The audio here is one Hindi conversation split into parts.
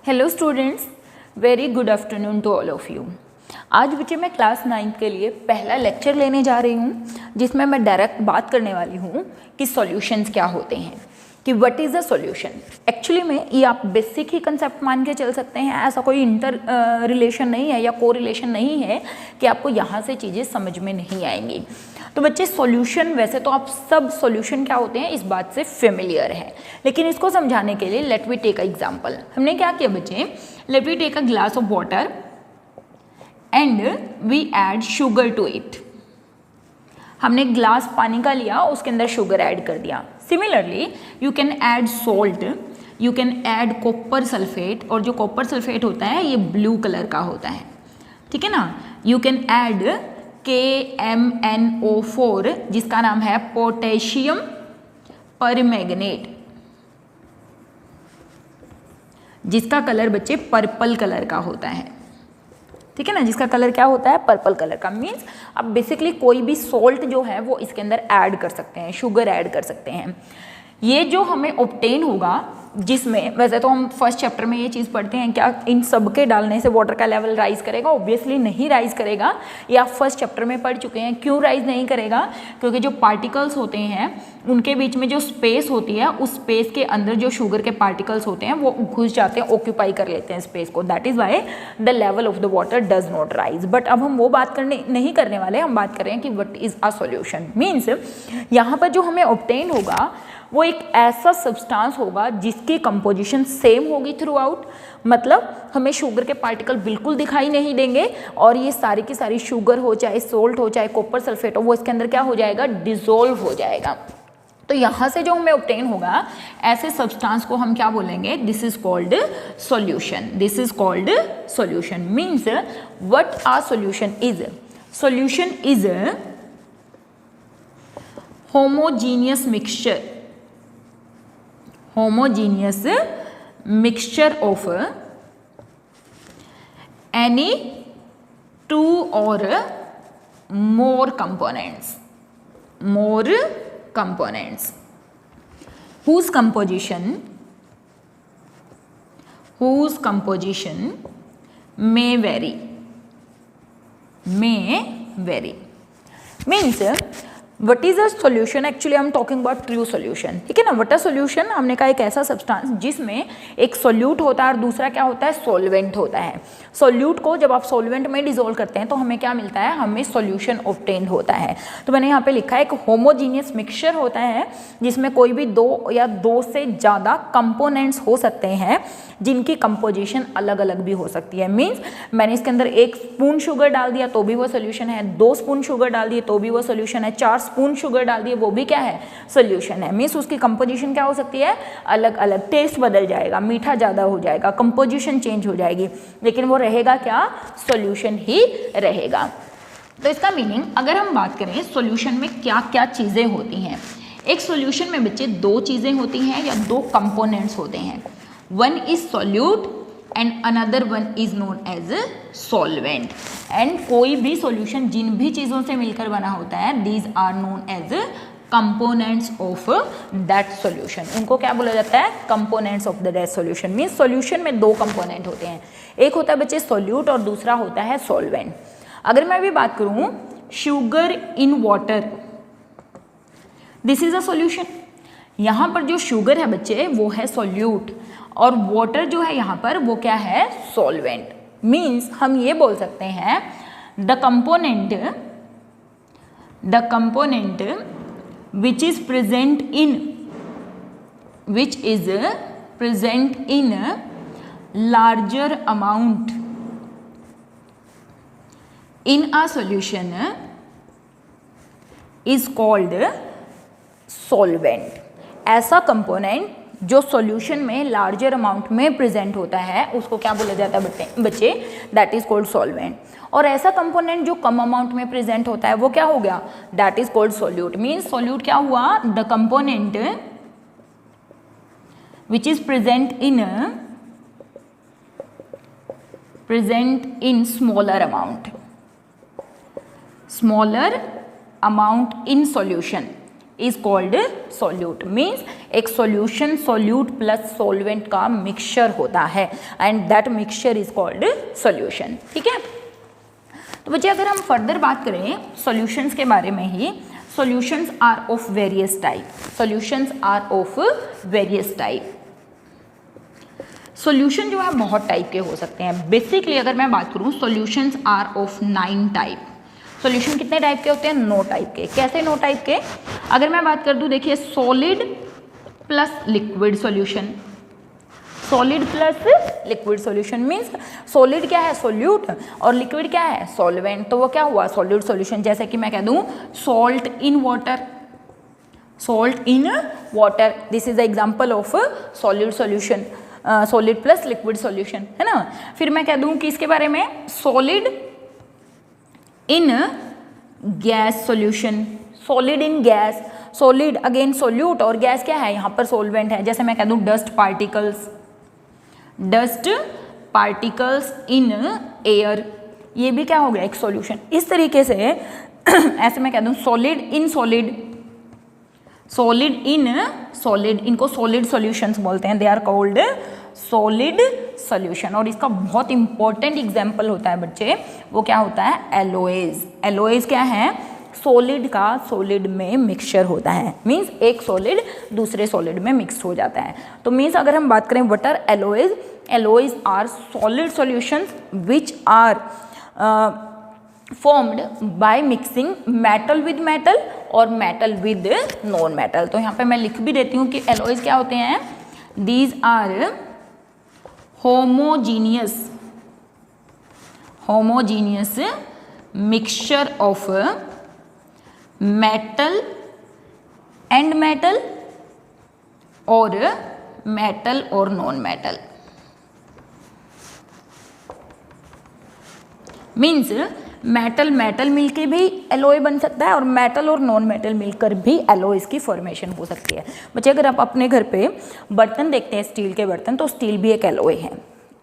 Hello students, very good afternoon to all of you. आज बच्चे मैं क्लास 9 के लिए पहला लेक्चर लेने जा रही हूँ, जिसमें मैं डायरेक्ट बात करने वाली हूँ कि सॉल्यूशंस क्या होते हैं, कि what is a solution. Actually में ये आप बेसिक ही कंसेप्ट मान के चल सकते हैं, ऐसा कोई इंटर रिलेशन नहीं है या को रिलेशन नहीं है कि आपको यहाँ से चीज़ें समझ में नहीं आएंगी। तो बच्चे सॉल्यूशन, वैसे तो आप सब सॉल्यूशन क्या होते हैं इस बात से फेमिलियर है, लेकिन इसको समझाने के लिए let we take a example. हमने क्या किया बच्चे, let we take a glass of water and we add sugar to it. हमने ग्लास पानी का लिया, उसके अंदर शुगर ऐड कर दिया। Similarly you can add salt, you can add copper sulphate, और जो कॉपर सल्फेट होता है ये ब्लू कलर का होता है, ठीक है ना। यू कैन ऐड KMnO4 जिसका नाम है पोटेशियम परमैंगनेट, जिसका कलर बच्चे पर्पल कलर का होता है, ठीक है ना। जिसका कलर क्या होता है, पर्पल कलर का। मीन्स आप बेसिकली कोई भी सॉल्ट जो है वो इसके अंदर ऐड कर सकते हैं, शुगर ऐड कर सकते हैं। ये जो हमें ऑब्टेन होगा, जिसमें वैसे तो हम फर्स्ट चैप्टर में ये चीज़ पढ़ते हैं, क्या इन सब के डालने से वाटर का लेवल राइज करेगा? ऑब्वियसली नहीं राइज करेगा। ये आप फर्स्ट चैप्टर में पढ़ चुके हैं। क्यों राइज नहीं करेगा? क्योंकि जो पार्टिकल्स होते हैं उनके बीच में जो स्पेस होती है, उस स्पेस के अंदर जो शुगर के पार्टिकल्स होते हैं वो घुस जाते हैं, ऑक्यूपाई कर लेते हैं स्पेस को। That is why the level of the water does not rise. But अब हम वो बात नहीं करने वाले, हम बात कर रहे हैं कि what is a solution. Means यहाँ पर जो हमें ऑब्टेन होगा वो एक ऐसा सब्सटेंस होगा जिसकी कंपोजिशन सेम होगी थ्रू आउट। मतलब हमें शुगर के पार्टिकल बिल्कुल दिखाई नहीं देंगे, और ये सारी की सारी शुगर हो, चाहे सोल्ट हो, चाहे कॉपर सल्फेट हो, वो इसके अंदर क्या हो जाएगा, डिसॉल्व हो जाएगा। तो यहाँ से जो हमें ऑब्टेन होगा, ऐसे सब्सटेंस को हम क्या बोलेंगे, this is called solution. This is called solution. Means what a solution is, solution is homogeneous mixture, homogeneous mixture of any two or more components whose composition may vary means what is a solution. Actually I am talking about true solution, ठीक है ना। वट अ सोल्यूशन, हमने कहा एक ऐसा सब्सटेंस जिसमें एक सोल्यूट होता है और दूसरा क्या होता है, सॉल्वेंट होता है। सोल्यूट को जब आप सॉल्वेंट में डिसॉल्व करते हैं तो हमें क्या मिलता है, हमें सॉल्यूशन ऑब्टेन होता है। तो मैंने यहाँ पे लिखा है एक होमोजीनियस मिक्सचर होता है जिसमें कोई भी दो या दो से ज़्यादा कंपोनेंट्स हो सकते हैं जिनकी कंपोजिशन अलग अलग भी हो सकती है। मीन्स मैंने इसके अंदर 1 स्पून शुगर डाल दिया तो भी वो सोल्यूशन है, 2 स्पून शुगर डाल दिए तो भी वो सोल्यूशन है, 4 स्पून शुगर डाल दिए वो भी क्या है, सोल्यूशन है। मीन्स उसकी कंपोजिशन क्या हो सकती है, अलग अलग। टेस्ट बदल जाएगा, मीठा ज़्यादा हो जाएगा, कंपोजिशन चेंज हो जाएगी, लेकिन वो रहेगा क्या, सोल्यूशन ही रहेगा। तो इसका मीनिंग अगर हम बात करें सॉल्यूशन में क्या क्या चीज़ें होती हैं। एक सॉल्यूशन में बच्चे 2 चीज़ें होती हैं या 2 कंपोनेंट्स होते हैं। One is solute and another one is known as solvent. And कोई भी सॉल्यूशन जिन भी चीज़ों से मिलकर बना होता है, these are known as components of that solution. उनको क्या बोला जाता है, components of that solution. Means solution में 2 कंपोनेंट होते हैं, एक होता है बच्चे सॉल्यूट और दूसरा होता है सॉल्वेंट। अगर मैं अभी बात करूं sugar in water, this is a solution. यहाँ पर जो शुगर है बच्चे वो है सॉल्यूट, और वाटर जो है यहाँ पर वो क्या है, सॉल्वेंट। मीन्स हम ये बोल सकते हैं the component which is present in larger amount in a solution is called solvent। ऐसा कंपोनेंट जो सॉल्यूशन में लार्जर अमाउंट में प्रेजेंट होता है उसको क्या बोला जाता है बच्चे, दैट इज कॉल्ड सॉल्वेंट। और ऐसा कंपोनेंट जो कम अमाउंट में प्रेजेंट होता है वो क्या हो गया, that is called solute. Means solute क्या हुआ, the component which is present in smaller amount in solution is called solute. Means एक सॉल्यूशन सोल्यूट प्लस सॉल्वेंट का मिक्सचर होता है and that mixture is called solution. ठीक है, तो बच्चे अगर हम फर्दर बात करें सॉल्यूशंस के बारे में ही, solutions are of various type. Solutions are of various type. Solution जो है बहुत टाइप के हो सकते हैं। बेसिकली अगर मैं बात करूं solutions are of 9 type. Solution कितने टाइप के होते हैं? 9 टाइप के। कैसे 9 टाइप के? अगर मैं बात कर दूं, देखिए solid plus liquid solution. Solid plus liquid solution means solid क्या है? सोल्यूट, और लिक्विड क्या है? सॉल्वेंट। तो वो क्या हुआ? Solute solution. जैसे कि मैं कह दूं salt in water, salt in water, this is the example of solute solution, solid plus liquid solution, है ना। फिर मैं कह दूं कि इसके बारे में solid in gas solution, solid in gas. Solid again solute और गैस क्या है? यहाँ पर सॉल्वेंट है। जैसे मैं कह दूं dust particles, dust particles in air, ये भी क्या हो गया? एक सॉल्यूशन। इस तरीके से ऐसे मैं कह दूं solid in solid, solid in solid, इनको सॉलिड सॉल्यूशंस बोलते हैं। They are called solid solution. और इसका बहुत इंपॉर्टेंट एग्जांपल होता है बच्चे, वो क्या होता है? एलोएज। एलोएज क्या है? सॉलिड का सॉलिड में मिक्सचर होता है। मींस एक सॉलिड दूसरे सॉलिड में मिक्स हो जाता है। तो मींस अगर हम बात करें what are alloys, alloys are solid solutions which are formed by mixing metal with metal और मेटल विद नॉन मेटल। तो यहाँ पे मैं लिख भी देती हूँ कि एलोएज क्या होते हैं? These are homogeneous, homogeneous mixture of metal and metal और मेटल और non metal. Means metal metal मिलकर भी एलोय बन सकता है और मेटल और नॉन मेटल मिलकर भी एलोयज की फॉर्मेशन हो सकती है। बच्चे अगर आप अपने घर पे बर्तन देखते हैं, स्टील के बर्तन, तो स्टील भी एक एलोय है।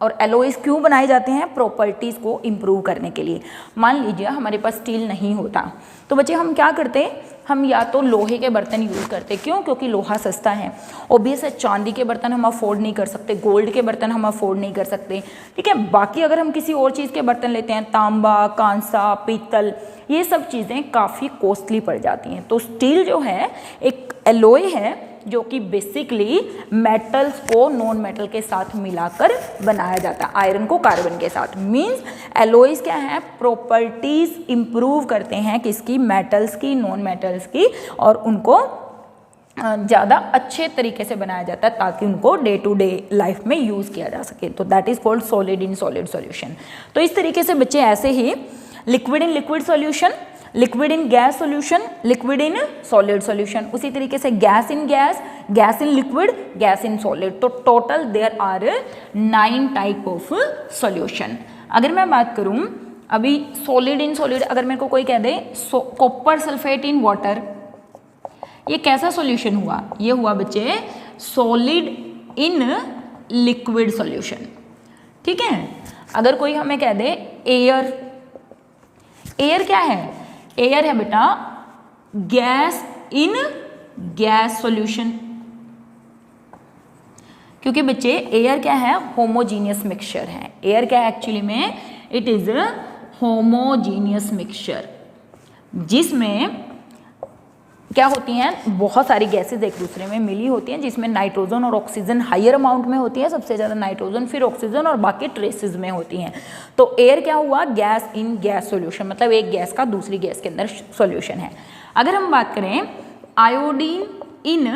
और एलोयज क्यों बनाए जाते हैं? प्रॉपर्टीज़ को इम्प्रूव करने के लिए। मान लीजिए हमारे पास स्टील नहीं होता, तो बच्चे हम क्या करते हैं? हम या तो लोहे के बर्तन यूज़ करते। क्यों? क्योंकि लोहा सस्ता है। ऑब्वियस है चांदी के बर्तन हम अफोर्ड नहीं कर सकते, गोल्ड के बर्तन हम अफोर्ड नहीं कर सकते। ठीक है, बाकी अगर हम किसी और चीज़ के बर्तन लेते हैं, तांबा, कांसा, पीतल, ये सब चीज़ें काफ़ी कॉस्टली पड़ जाती हैं। तो स्टील जो है एक एलोय है जो कि बेसिकली मेटल्स को नॉन मेटल के साथ मिलाकर बनाया जाता है, आयरन को कार्बन के साथ। मींस एलोयज क्या है? प्रॉपर्टीज इंप्रूव करते हैं किसकी? मेटल्स की, नॉन मेटल्स की, और उनको ज़्यादा अच्छे तरीके से बनाया जाता है ताकि उनको डे टू डे लाइफ में यूज़ किया जा सके। तो that is called solid in solid solution. तो इस तरीके से बच्चे ऐसे ही liquid in liquid solution, liquid in gas solution, liquid in solid solution, उसी तरीके से gas in gas, gas in liquid, gas in solid. तो total there are 9 type of solution. अगर मैं बात करूं अभी सॉलिड इन सॉलिड, अगर मेरे को कोई कह दे कॉपर सल्फेट इन वाटर, ये कैसा सॉल्यूशन हुआ? ये हुआ बच्चे सॉलिड इन लिक्विड सॉल्यूशन। ठीक है, अगर कोई हमें कह दे एयर, एयर क्या है? एयर है बेटा गैस इन गैस सॉल्यूशन, क्योंकि बच्चे एयर क्या है? होमोजीनियस मिक्सचर है। एयर क्या है एक्चुअली में? इट इज होमोजीनियस मिक्सचर, जिसमें क्या होती हैं? बहुत सारी गैसेज एक दूसरे में मिली होती हैं, जिसमें नाइट्रोजन और ऑक्सीजन हायर अमाउंट में होती है, सबसे ज़्यादा नाइट्रोजन, फिर ऑक्सीजन और बाकी ट्रेसेस में होती हैं। तो एयर क्या हुआ? गैस इन गैस सॉल्यूशन, मतलब एक गैस का दूसरी गैस के अंदर सॉल्यूशन है। अगर हम बात करें iodine in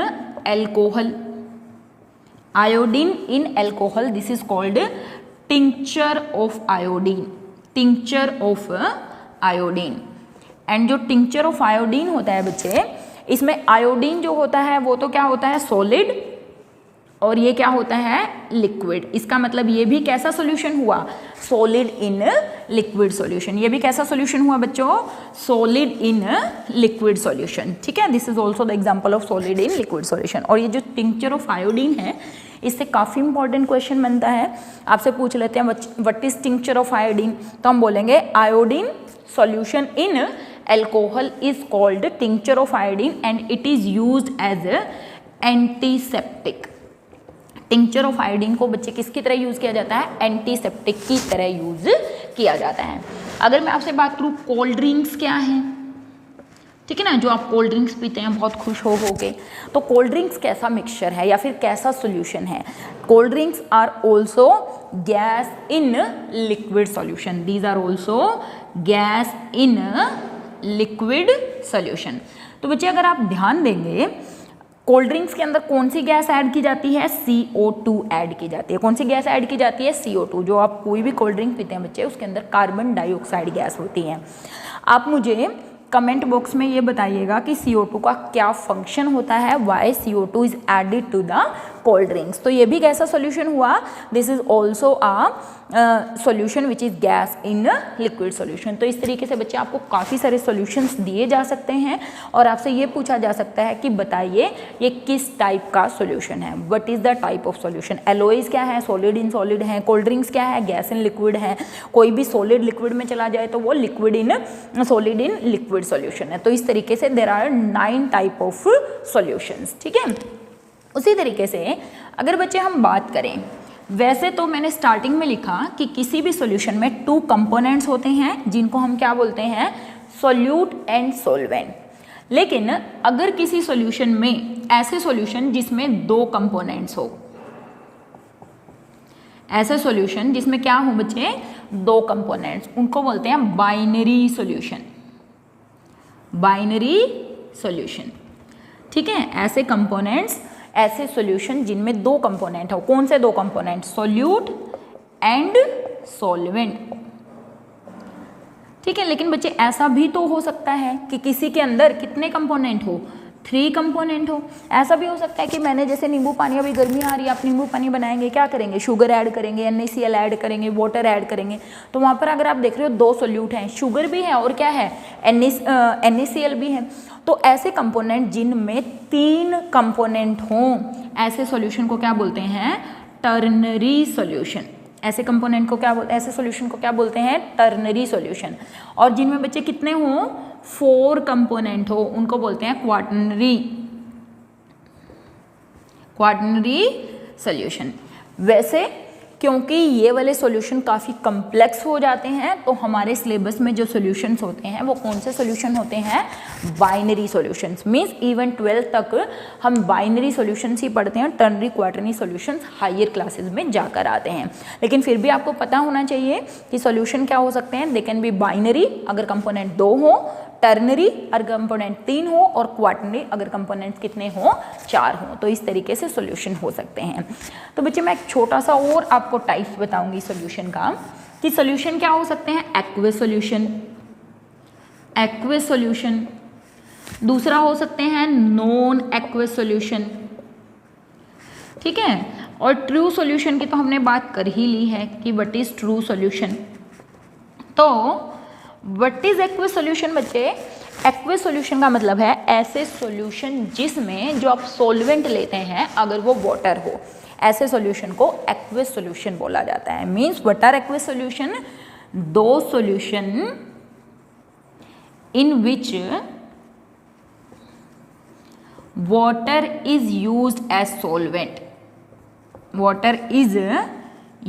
alcohol, iodine in alcohol, this is called tincture of iodine, tincture of iodine. And जो टिंक्चर ऑफ आयोडीन होता है बच्चे, इसमें आयोडीन जो होता है वो तो क्या होता है? सॉलिड, और ये क्या होता है? लिक्विड। इसका मतलब ये भी कैसा सॉल्यूशन हुआ? Solid in liquid solution. ये भी कैसा सॉल्यूशन हुआ बच्चों? Solid in liquid solution. ठीक है, this is also the example of solid in liquid solution. और ये जो टिंक्चर ऑफ आयोडीन है, इससे काफ़ी इंपॉर्टेंट क्वेश्चन बनता है। आपसे पूछ लेते हैं what is tincture of iodine, तो हम बोलेंगे iodine solution in alcohol is called tincture of iodine and it is used as antiseptic. Tincture of iodine को बच्चे किसकी तरह यूज किया जाता है? एंटीसेप्टिक की तरह यूज किया जाता है। अगर मैं आपसे बात करूं कोल्ड ड्रिंक्स क्या है, ठीक है ना, जो आप कोल्ड ड्रिंक्स पीते हैं बहुत खुश हो के, तो कोल्ड ड्रिंक्स कैसा मिक्सचर है या फिर कैसा सॉल्यूशन है? Cold drinks are also gas in liquid solution, these are also gas in liquid solution. तो बच्चे अगर आप ध्यान देंगे कोल्ड ड्रिंक्स के अंदर कौन सी गैस ऐड की जाती है? CO2 ऐड की जाती है। कौन सी गैस ऐड की जाती है? CO2। जो आप कोई भी कोल्ड ड्रिंक पीते हैं बच्चे, उसके अंदर कार्बन डाइऑक्साइड गैस होती है। आप मुझे कमेंट बॉक्स में ये बताइएगा कि CO2 का क्या फंक्शन होता है, why CO2 is added to the cold drinks. तो ये भी कैसा सोल्यूशन हुआ? This is also a solution which is gas in liquid solution. तो इस तरीके से बच्चे आपको काफ़ी सारे सोल्यूशंस दिए जा सकते हैं और आपसे ये पूछा जा सकता है कि बताइए ये किस टाइप का सोल्यूशन है, what is the type of solution. एलोइज क्या है? सॉलिड इन सॉलिड है। कोल्ड ड्रिंक्स क्या है? गैस इन लिक्विड है। कोई भी सॉलिड लिक्विड में चला जाए तो वो liquid in solid in liquid solution है। तो इस तरीके से there are 9 type of solutions, ठीक है। उसी तरीके से अगर बच्चे हम बात करें, वैसे तो मैंने स्टार्टिंग में लिखा कि किसी भी सॉल्यूशन में 2 कंपोनेंट्स होते हैं जिनको हम क्या बोलते हैं? Solute and solvent. लेकिन अगर किसी सॉल्यूशन में ऐसे सॉल्यूशन जिसमें 2 कंपोनेंट्स हो, ऐसे सॉल्यूशन जिसमें क्या हो बच्चे? 2 कंपोनेंट्स, उनको बोलते हैं बाइनरी सॉल्यूशन। बाइनरी सॉल्यूशन, ठीक है। ऐसे कंपोनेंट्स, ऐसे सॉल्यूशन जिनमें 2 कंपोनेंट हो। कौन से 2 कंपोनेंट? सॉल्यूट एंड सॉल्वेंट, ठीक है। लेकिन बच्चे ऐसा भी तो हो सकता है कि किसी के अंदर कितने कंपोनेंट हो? 3 कंपोनेंट हो। ऐसा भी हो सकता है कि मैंने जैसे नींबू पानी, अभी गर्मी आ रही है, आप नींबू पानी बनाएंगे, क्या करेंगे? शुगर ऐड करेंगे, NaCl ऐड करेंगे, वाटर ऐड करेंगे। तो वहाँ पर अगर आप देख रहे हो 2 सोल्यूट हैं, शुगर भी है और क्या है? NaCl भी है। तो ऐसे कंपोनेंट जिनमें 3 कंपोनेंट हों, ऐसे सॉल्यूशन को क्या बोलते हैं? Ternary solution. ऐसे कंपोनेंट को क्या बोलते हैं? ऐसे सॉल्यूशन को क्या बोलते हैं? Ternary solution. और जिनमें बच्चे कितने हों? 4 कंपोनेंट हो, उनको बोलते हैं क्वाटर्नरी सॉल्यूशन। वैसे क्योंकि ये वाले सॉल्यूशन काफ़ी कम्प्लेक्स हो जाते हैं, तो हमारे सिलेबस में जो सॉल्यूशंस होते हैं वो कौन से सॉल्यूशन होते हैं? Binary solutions. Means even 12th तक हम बाइनरी सॉल्यूशंस ही पढ़ते हैं, ternary quaternary solutions higher classes में जाकर आते हैं। लेकिन फिर भी आपको पता होना चाहिए कि सॉल्यूशन क्या हो सकते हैं। दे कैन बी बाइनरी अगर कंपोनेंट 2 हो, टर्नरी अगर कंपोनेंट 3 हो, और क्वाटर्नरी अगर कंपोनेंट्स कितने हो? 4 हो। तो इस तरीके से सॉल्यूशन हो सकते हैं। तो बच्चे मैं एक छोटा सा और आपको टाइप्स बताऊंगी सॉल्यूशन का, कि सॉल्यूशन क्या हो सकते हैं? Aqueous solution, aqueous solution. दूसरा हो सकते हैं नॉन एक्वस सॉल्यूशन, ठीक है। और ट्रू सॉल्यूशन की तो हमने बात कर ही ली है कि व्हाट इज ट्रू सॉल्यूशन। तो व्हाट इज एक्वस सॉल्यूशन बच्चे? एक्वस सॉल्यूशन का मतलब है ऐसे सॉल्यूशन जिसमें जो आप सॉल्वेंट लेते हैं अगर वो वाटर हो, ऐसे सॉल्यूशन को एक्वस सॉल्यूशन बोला जाता है। Means what are aqueous solution? दो solution in which water is used as solvent, water is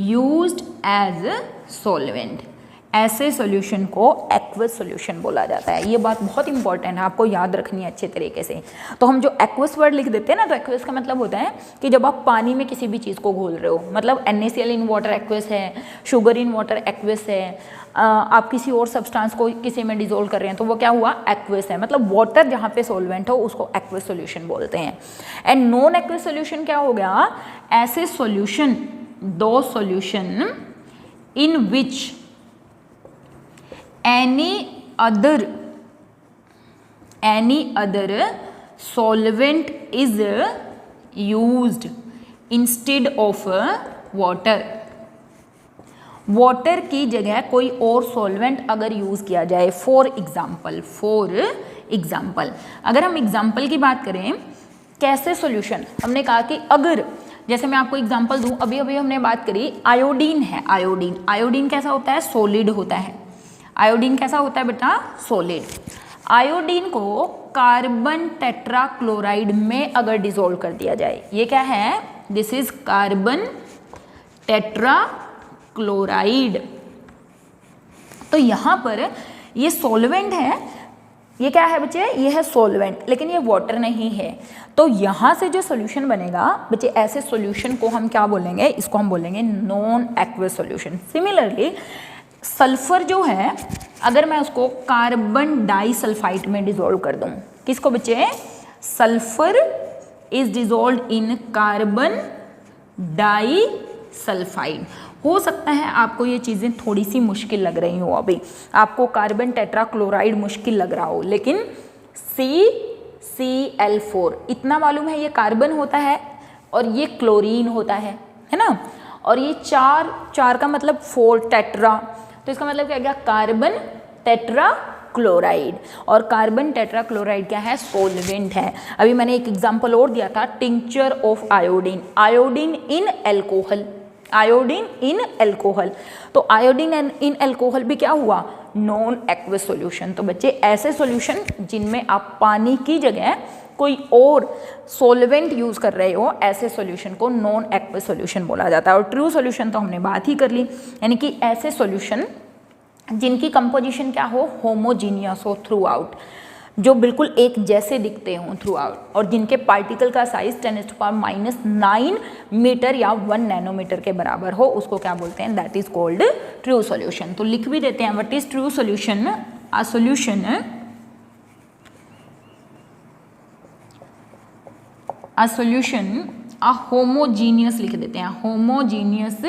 used as solvent, ऐसे सॉल्यूशन को एक्वस सॉल्यूशन बोला जाता है। ये बात बहुत इंपॉर्टेंट है, आपको याद रखनी है अच्छे तरीके से। तो हम जो एक्वस वर्ड लिख देते हैं ना, तो एक्वस का मतलब होता है कि जब आप पानी में किसी भी चीज़ को घोल रहे हो, मतलब NaCl इन वाटर एक्वस है, शुगर इन वाटर एक्वस है, आप किसी और सब्सटेंस को किसी में डिजोल्व कर रहे हैं तो वो क्या हुआ? एक्वस है। मतलब वाटर जहाँ पे सॉल्वेंट हो उसको एक्वस सॉल्यूशन बोलते हैं। एंड नॉन एक्वस सॉल्यूशन क्या हो गया? ऐसे सॉल्यूशन, दो solution in which any other solvent is used instead of water, water की जगह कोई और सॉल्वेंट अगर यूज़ किया जाए। फॉर एग्जाम्पल अगर हम एग्जाम्पल की बात करें, कैसे सॉल्यूशन, हमने कहा कि अगर, जैसे मैं आपको एग्जाम्पल दूं, अभी अभी हमने बात करी आयोडीन है। आयोडीन कैसा होता है? सॉलिड होता है। आयोडीन कैसा होता है बेटा? सॉलिड। आयोडीन को कार्बन टेट्राक्लोराइड में अगर डिसॉल्व कर दिया जाए, ये क्या है, दिस इज कार्बन टेट्राक्लोराइड। तो यहाँ पर ये सॉल्वेंट है, ये क्या है बच्चे, ये है सॉल्वेंट, लेकिन ये वाटर नहीं है। तो यहाँ से जो सॉल्यूशन बनेगा बच्चे, ऐसे सॉल्यूशन को हम क्या बोलेंगे, इसको हम बोलेंगे non aqueous solution. Similarly sulphur जो है, अगर मैं उसको कार्बन डाइसल्फाइड में डिसॉल्व कर दूं, किसको बच्चे, sulphur is dissolved in carbon disulphide. हो सकता है आपको ये चीज़ें थोड़ी सी मुश्किल लग रही हो, अभी आपको कार्बन टेट्राक्लोराइड मुश्किल लग रहा हो, लेकिन CCl4 इतना मालूम है, ये कार्बन होता है और ये क्लोरीन होता है ना, और ये चार का मतलब 4 टेट्रा, तो इसका मतलब क्या गया, कार्बन टेट्राक्लोराइड। और कार्बन टेट्राक्लोराइड क्या है, सॉल्वेंट है। अभी मैंने एक एग्जांपल और दिया था, tincture of iodine, iodine in alcohol, iodine in alcohol. तो आयोडीन इन एल्कोहल भी क्या हुआ, नॉन एक्वस सॉल्यूशन। तो बच्चे ऐसे सॉल्यूशन जिनमें आप पानी की जगह कोई और सॉल्वेंट यूज कर रहे हो, ऐसे सॉल्यूशन को नॉन एक्वस सॉल्यूशन बोला जाता है। और ट्रू सॉल्यूशन तो हमने बात ही कर ली, यानी कि ऐसे सॉल्यूशन जिनकी कंपोजिशन क्या हो, होमोजीनियस हो थ्रू आउट, जो बिल्कुल एक जैसे दिखते हों थ्रू आउट, और जिनके पार्टिकल का साइज 10⁻⁹ मीटर या 1 नैनोमीटर के बराबर हो, उसको क्या बोलते हैं, that is called true solution. तो लिख भी देते हैं, what is true solution, a solution a homogeneous लिख देते हैं, homogeneous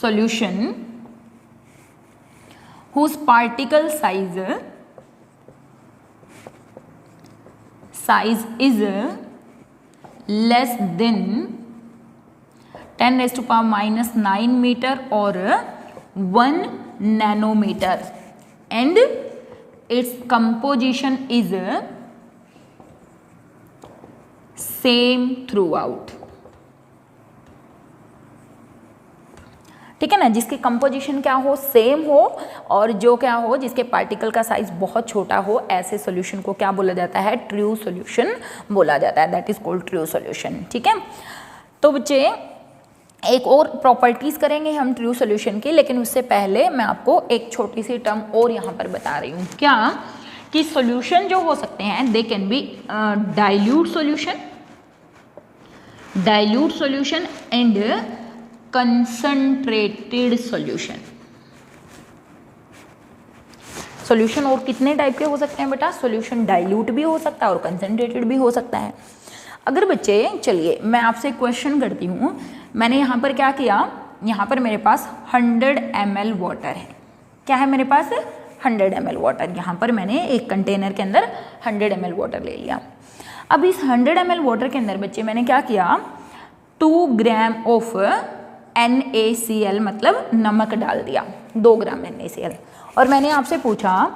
solution whose particle size is less than 10⁻⁹ meter or 1 nanometer and its composition is same throughout। ठीक है ना, जिसकी कंपोजिशन क्या हो, सेम हो, और जो क्या हो, जिसके पार्टिकल का साइज बहुत छोटा हो, ऐसे सॉल्यूशन को क्या बोला जाता है, ट्रू सॉल्यूशन बोला जाता है, that is called true solution. ठीक है, तो बच्चे एक और प्रॉपर्टीज करेंगे हम ट्रू सॉल्यूशन की, लेकिन उससे पहले मैं आपको एक छोटी सी टर्म और यहाँ पर बता रही हूँ, क्या कि सॉल्यूशन जो हो सकते हैं, they can be dilute solution and concentrated solution. Solution और कितने टाइप के हो सकते हैं बेटा, सॉल्यूशन डाइल्यूट भी हो सकता है और कंसंट्रेटेड भी हो सकता है। अगर बच्चे, चलिए मैं आपसे क्वेश्चन करती हूँ, मैंने यहाँ पर क्या किया, यहाँ पर मेरे पास 100 ml वाटर है, क्या है मेरे पास, 100 ml वाटर। यहाँ पर मैंने एक कंटेनर के अंदर 100 ml वाटर ले लिया। अब इस 100 ml वाटर के अंदर बच्चे मैंने क्या किया, 2 ग्राम ऑफ NaCl मतलब नमक डाल दिया, 2 ग्राम NaCl, और मैंने आपसे पूछा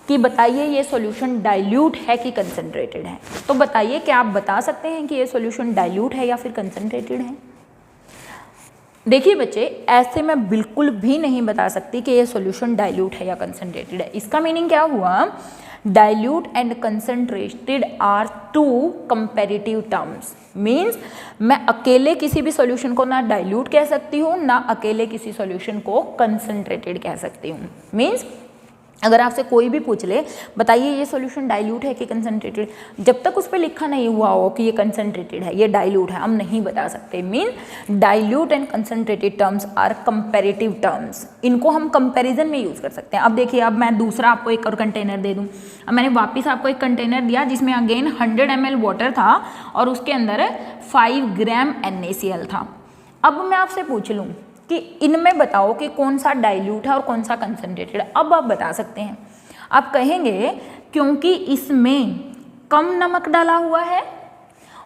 कि बताइए ये सॉल्यूशन डाइल्यूट है कि कंसंट्रेटेड है। तो बताइए, क्या आप बता सकते हैं कि ये सॉल्यूशन डाइल्यूट है या फिर कंसंट्रेटेड है। देखिए बच्चे, ऐसे मैं बिल्कुल भी नहीं बता सकती कि ये सॉल्यूशन डाइल्यूट है या कंसंट्रेटेड है। इसका मीनिंग क्या हुआ, dilute and concentrated are 2 comparative terms. Means मैं अकेले किसी भी सॉल्यूशन को ना डाइल्यूट कह सकती हूँ, ना अकेले किसी सॉल्यूशन को कंसंट्रेटेड कह सकती हूँ। मीन्स अगर आपसे कोई भी पूछ ले, बताइए ये सॉल्यूशन डाइल्यूट है कि कंसंट्रेटेड, जब तक उस पर लिखा नहीं हुआ हो कि ये कंसंट्रेटेड है, ये डाइल्यूट है, हम नहीं बता सकते। Mean dilute and concentrated terms are comparative terms, इनको हम कंपैरिजन में यूज़ कर सकते हैं। अब देखिए, अब मैं दूसरा आपको एक और कंटेनर दे दूँ। अब मैंने वापस आपको एक कंटेनर दिया जिसमें अगेन 100 ml वाटर था और उसके अंदर 5 ग्राम NaCl था। अब मैं आपसे पूछ लूँ कि इनमें बताओ कि कौन सा डाइल्यूट है और कौन सा कंसंट्रेटेड है। अब आप बता सकते हैं, आप कहेंगे क्योंकि इसमें कम नमक डाला हुआ है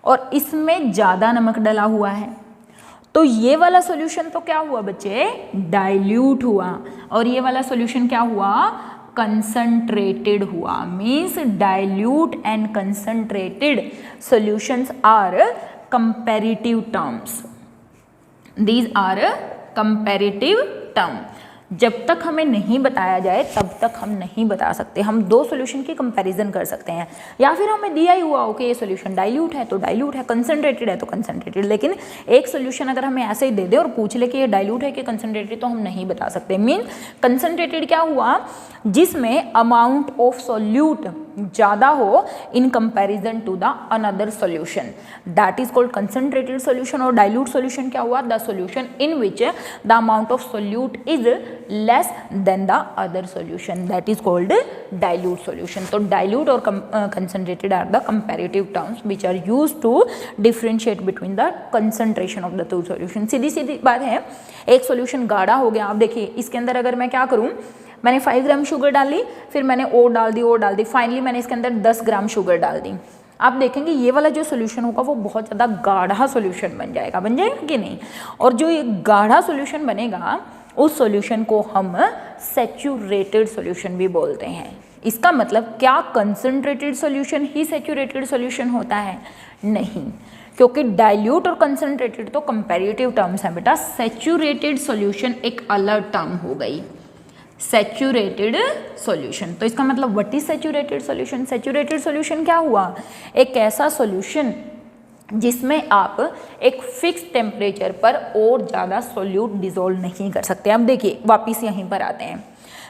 और इसमें ज़्यादा नमक डाला हुआ है, तो ये वाला सॉल्यूशन तो क्या हुआ बच्चे, डाइल्यूट हुआ, और ये वाला सॉल्यूशन क्या हुआ, कंसंट्रेटेड हुआ। Means dilute and concentrated solutions are comparative terms, these are comparative term. जब तक हमें नहीं बताया जाए तब तक हम नहीं बता सकते। हम दो सॉल्यूशन की कंपैरिजन कर सकते हैं, या फिर हमें दिया ही हुआ हो कि ये सॉल्यूशन डाइल्यूट है तो डाइल्यूट है, कंसंट्रेटेड है तो कंसंट्रेटेड, लेकिन एक सॉल्यूशन अगर हमें ऐसे ही दे दे और पूछ ले कि ये डाइल्यूट है कि कंसंट्रेटेड तो हम नहीं बता सकते। मीन कंसंट्रेटेड क्या हुआ, जिसमें अमाउंट ऑफ सॉल्यूट ज़्यादा हो in comparison to the another solution, that is called concentrated solution. और डाइल्यूट सॉल्यूशन क्या हुआ, the solution in which the amount of solute is less than the other solution, that is called dilute solution. तो डाइल्यूट और concentrated are the comparative terms which are used to differentiate between the concentration of the two solution. सीधी सीधी बात है, एक सॉल्यूशन गाढ़ा हो गया, आप देखिए इसके अंदर अगर मैं क्या करूं, मैंने 5 ग्राम शुगर डाली, फिर मैंने और डाल दी, फाइनली मैंने इसके अंदर 10 ग्राम शुगर डाल दी। आप देखेंगे ये वाला जो सोल्यूशन होगा वो बहुत ज़्यादा गाढ़ा सोल्यूशन बन जाएगा कि नहीं। और जो ये गाढ़ा सोल्यूशन बनेगा उस सोल्यूशन को हम सैचुरेटेड सोल्यूशन भी बोलते हैं। इसका मतलब क्या कंसंट्रेटेड सोल्यूशन ही सैचुरेटेड सोल्यूशन होता है? नहीं, क्योंकि डाइल्यूट और कंसंट्रेटेड तो कंपैरेटिव टर्म्स हैं बेटा। सैचुरेटेड सोल्यूशन एक अलग टर्म हो गई, सैचुरेटेड सॉल्यूशन। तो इसका मतलब what is saturated solution? Saturated solution क्या हुआ, एक ऐसा सॉल्यूशन जिसमें आप एक फिक्स टेम्परेचर पर और ज़्यादा सॉल्यूट डिसॉल्व नहीं कर सकते। अब देखिए वापस यहीं पर आते हैं,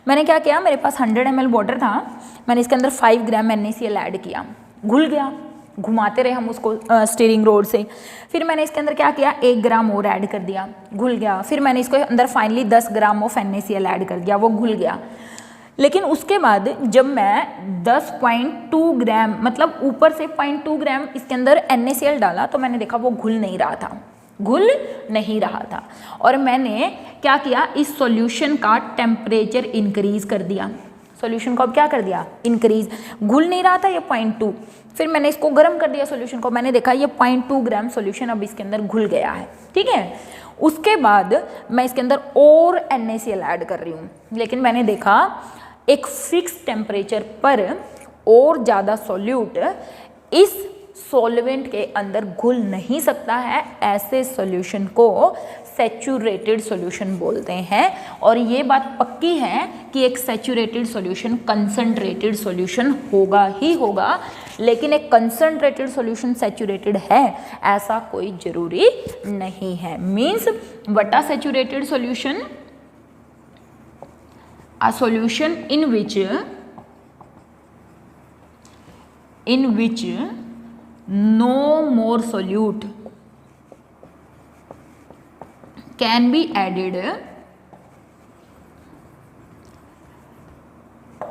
मैंने क्या किया, मेरे पास 100 ml वाटर था, मैंने इसके अंदर 5 ग्राम NaCl ऐड किया, घुल गया, घुमाते रहे हम उसको स्टीयरिंग रोड से। फिर मैंने इसके अंदर क्या किया, 1 ग्राम और ऐड कर दिया, घुल गया। फिर मैंने इसको अंदर finally 10 gram of NaCl add कर दिया, वो घुल गया। लेकिन उसके बाद जब मैं 10.2 ग्राम मतलब ऊपर से 0.2 ग्राम इसके अंदर NaCl डाला तो मैंने देखा वो घुल नहीं रहा था, और मैंने क्या किया, इस सॉल्यूशन का टेम्परेचर इंक्रीज कर दिया। सॉल्यूशन को अब क्या कर दिया, इंक्रीज, घुल नहीं रहा था ये 0.2, फिर मैंने इसको गर्म कर दिया सॉल्यूशन को, मैंने देखा ये 0.2 ग्राम सॉल्यूशन अब इसके अंदर घुल गया है, ठीक है। उसके बाद मैं इसके अंदर और NaCl ऐड कर रही हूँ, लेकिन मैंने देखा एक फिक्स टेम्परेचर पर और ज़्यादा सॉल्यूट इस सॉल्वेंट के अंदर घुल नहीं सकता है, ऐसे सॉल्यूशन को सैचुरेटेड सॉल्यूशन बोलते हैं। और ये बात पक्की है कि एक सैचुरेटेड सॉल्यूशन कंसंट्रेटेड सॉल्यूशन होगा ही होगा, लेकिन एक कंसंट्रेटेड सॉल्यूशन सैचुरेटेड है ऐसा कोई जरूरी नहीं है। Means what are saturated solution, a solution in which no more solute can be added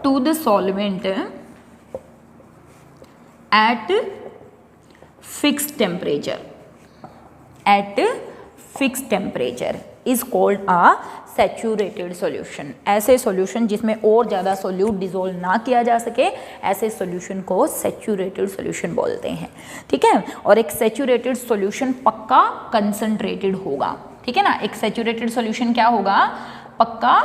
to the solvent at fixed temperature is called a saturated solution. ऐसे सॉल्यूशन जिसमें और ज़्यादा सॉल्यूट डिसॉल्व ना किया जा सके, ऐसे सॉल्यूशन को सैचुरेटेड सॉल्यूशन बोलते हैं, ठीक है। और एक सैचुरेटेड सॉल्यूशन पक्का कंसंट्रेटेड होगा, ठीक है ना। एक सैचुरेटेड सॉल्यूशन क्या होगा, पक्का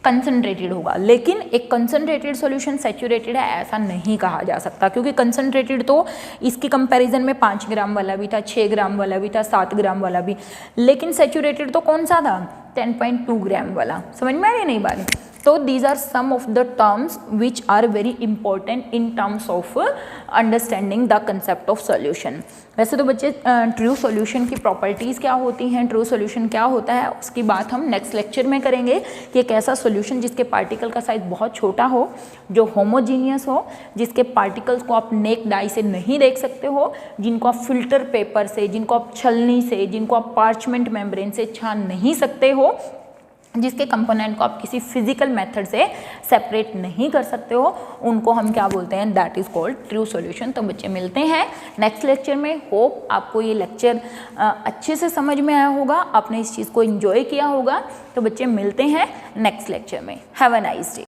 कंसंट्रेटेड होगा। लेकिन एक कंसंट्रेटेड सॉल्यूशन सैचुरेटेड है ऐसा नहीं कहा जा सकता, क्योंकि कंसंट्रेटेड तो इसकी कंपैरिजन में 5 ग्राम वाला भी था, 6 ग्राम वाला भी था, 7 ग्राम वाला भी, लेकिन सैचुरेटेड तो कौन सा था, 10.2 ग्राम वाला। समझ में आ रही नहीं बात? तो these are some of the terms which are very important in terms of understanding the concept of solution. वैसे तो बच्चे ट्रू सॉल्यूशन की प्रॉपर्टीज़ क्या होती हैं, ट्रू सॉल्यूशन क्या होता है, उसकी बात हम नेक्स्ट लेक्चर में करेंगे कि एक ऐसा सॉल्यूशन जिसके पार्टिकल का साइज बहुत छोटा हो, जो होमोजीनियस हो, जिसके पार्टिकल्स को आप नेक्ड आई से नहीं देख सकते हो, जिनको आप फिल्टर पेपर से, जिनको आप छलनी से, जिनको आप पार्चमेंट मेम्ब्रेन से छान नहीं सकते हो, जिसके कंपोनेंट को आप किसी फिजिकल मेथड से सेपरेट नहीं कर सकते हो, उनको हम क्या बोलते हैं, that is called true solution. तो बच्चे मिलते हैं नेक्स्ट लेक्चर में। होप आपको ये लेक्चर अच्छे से समझ में आया होगा, आपने इस चीज़ को एंजॉय किया होगा। तो बच्चे मिलते हैं नेक्स्ट लेक्चर में। Have a nice day.